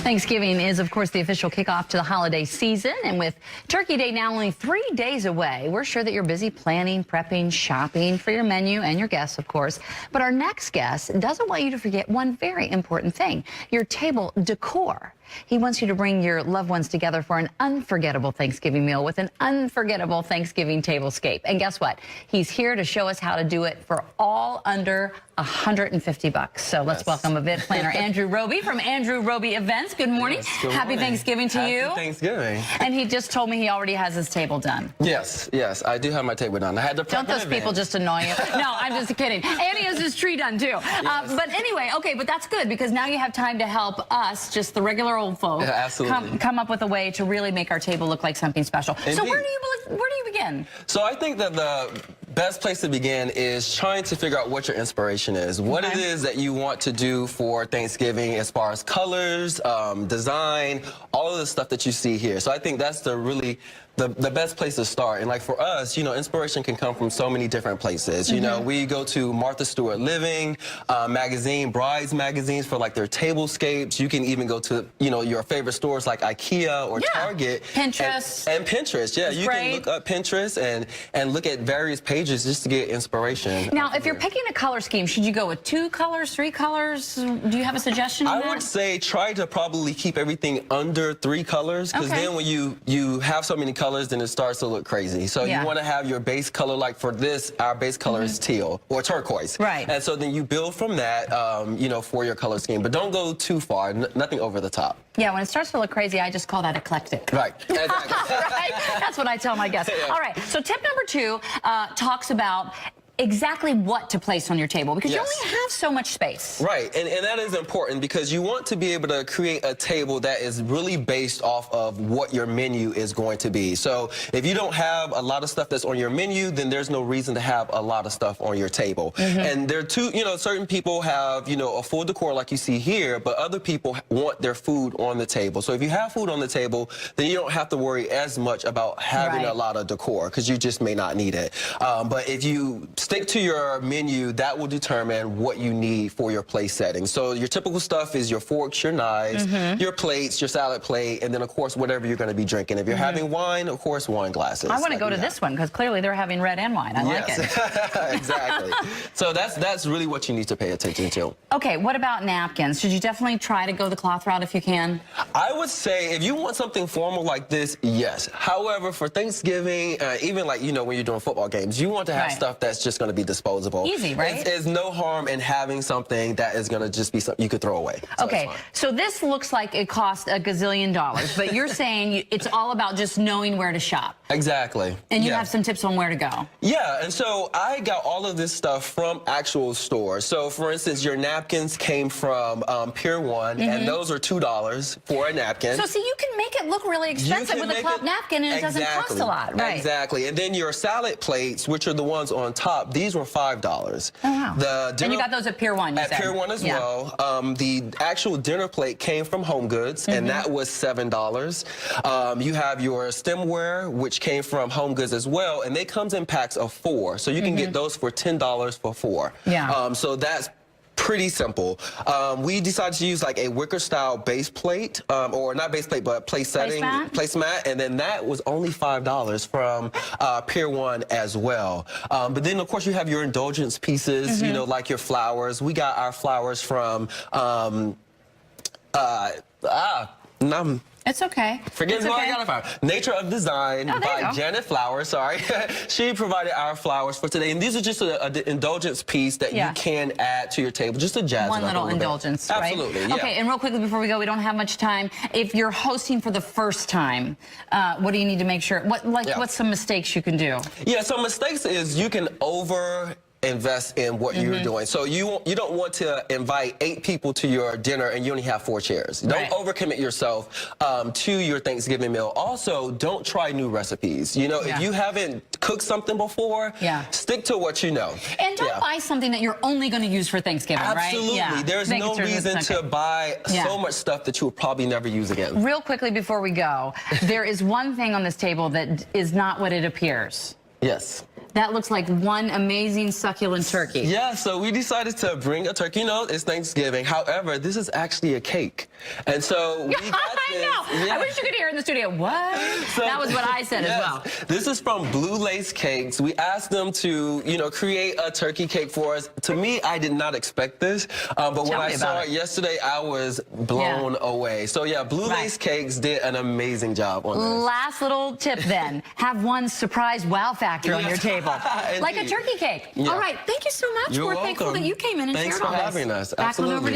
Thanksgiving is, of course, the official kickoff to the holiday season. And with Turkey Day now only 3 days away, we're sure that you're busy planning, prepping, shopping for your menu and your guests, of course. But our next guest doesn't want you to forget one very important thing, your table decor. He wants you to bring your loved ones together for an unforgettable Thanksgiving meal with an unforgettable Thanksgiving tablescape. And guess what? He's here to show us how to do it for all under $150. So let's welcome event planner Andrew Roby from Andrew Roby Events. Good morning. Yes, good Happy morning. Thanksgiving to you. Happy Thanksgiving. And he just told me he already has his table done. Yes, I do have my table done. I had to prep. Don't those people just annoy you? No, I'm just kidding. And he has his tree done too. Yes. But anyway, okay, but that's good because now you have time to help us, just the regular old folk, come up with a way to really make our table look like something special. Indeed. So where do you begin? So I think that the best place to begin is trying to figure out what your inspiration is, what it is that you want to do for Thanksgiving as far as colors, design, all of the stuff that you see here. So I think that's the best place to start. And like for us, you know, inspiration can come from so many different places. You know, we go to Martha Stewart Living magazine, Brides magazines for like their tablescapes. You can even go to, you know, your favorite stores like IKEA or Target. Pinterest. And Pinterest, yeah. You can look up Pinterest and look at various pages just to get inspiration. Now, if you're picking a color scheme, should you go with 2 colors, 3 colors? Do you have a suggestion on that? I would say try to probably keep everything under 3 colors because then when you have so many colors, then it starts to look crazy. So you want to have your base color, like for this, our base color is teal or turquoise. Right. And so then you build from that, you know, for your color scheme. But don't go too far, nothing over the top. Yeah, when it starts to look crazy, I just call that eclectic. Right. Exactly. Right? That's what I tell my guests. All right, so tip number 2 talks about exactly what to place on your table because you only have so much space. Right, and that is important because you want to be able to create a table that is really based off of what your menu is going to be. So if you don't have a lot of stuff that's on your menu, then there's no reason to have a lot of stuff on your table. And there are you know, certain people have, you know, a full decor like you see here, but other people want their food on the table. So if you have food on the table, then you don't have to worry as much about having a lot of decor because you just may not need it. But if you stick to your menu, that will determine what you need for your place setting. So your typical stuff is your forks, your knives, your plates, your salad plate, and then of course whatever you're going to be drinking. If you're having wine, of course wine glasses. I want to go to this one because clearly they're having red and wine. I like it. Exactly. So that's really what you need to pay attention to. Okay, what about napkins? Should you definitely try to go the cloth route if you can? I would say if you want something formal like this, yes. However, for Thanksgiving, even like, you know, when you're doing football games, you want to have stuff that's just going to be disposable. Easy, right? There's no harm in having something that is going to just be something you could throw away. So okay, so this looks like it cost a gazillion dollars, but you're saying it's all about just knowing where to shop. Exactly. And you have some tips on where to go. Yeah, and so I got all of this stuff from actual stores. So for instance, your napkins came from Pier 1, and those are $2 for a napkin. So see, you can make it look really expensive with a cloth napkin, and it doesn't cost a lot, right? Exactly. And then your salad plates, which are the ones on top, these were $5. Oh, wow. And you got those at Pier 1, you said? At Pier 1 as well. The actual dinner plate came from Home Goods, and that was $7. You have your stemware, which came from Home Goods as well, and they comes in packs of 4. So you can get those for $10 for 4. Yeah. So that's pretty simple. We decided to use like a wicker style base plate, or not base plate, but placemat, and then that was only $5 from Pier 1 as well. But then of course you have your indulgence pieces, you know, like your flowers. We got our flowers from it's okay. Forget what I got it from. Nature of Design by Janet Flowers, sorry. She provided our flowers for today. And these are just an indulgence piece that you can add to your table, just to jazz one it up little indulgence, right? Absolutely, yeah. Okay, and real quickly before we go, we don't have much time. If you're hosting for the first time, what do you need to make sure? What's some mistakes you can do? Yeah, so mistakes is you can invest in what you're doing. So you don't want to invite 8 people to your dinner and you only have 4 chairs. Don't overcommit yourself to your Thanksgiving meal. Also, don't try new recipes. You know, if you haven't cooked something before, stick to what you know. And don't buy something that you're only going to use for Thanksgiving, Absolutely. Right? There's no reason to buy so much stuff that you will probably never use again. Real quickly before we go, there is one thing on this table that is not what it appears. Yes. That looks like one amazing succulent turkey. Yeah, so we decided to bring a turkey. You know, it's Thanksgiving. However, this is actually a cake. And so we got this. I know. Yeah. I wish you could hear in the studio. What? So, that was what I said as well. This is from Blue Lace Cakes. We asked them to, you know, create a turkey cake for us. To me, I did not expect this, but when I saw it yesterday, I was blown away. So yeah, Blue Lace Cakes did an amazing job on this. Last little tip then, have one surprise wow factor on your table. Like a turkey cake. Yeah. All right, thank you so much. You're We're thankful welcome. that you came in and Thanks shared all for this. having us. Back on over to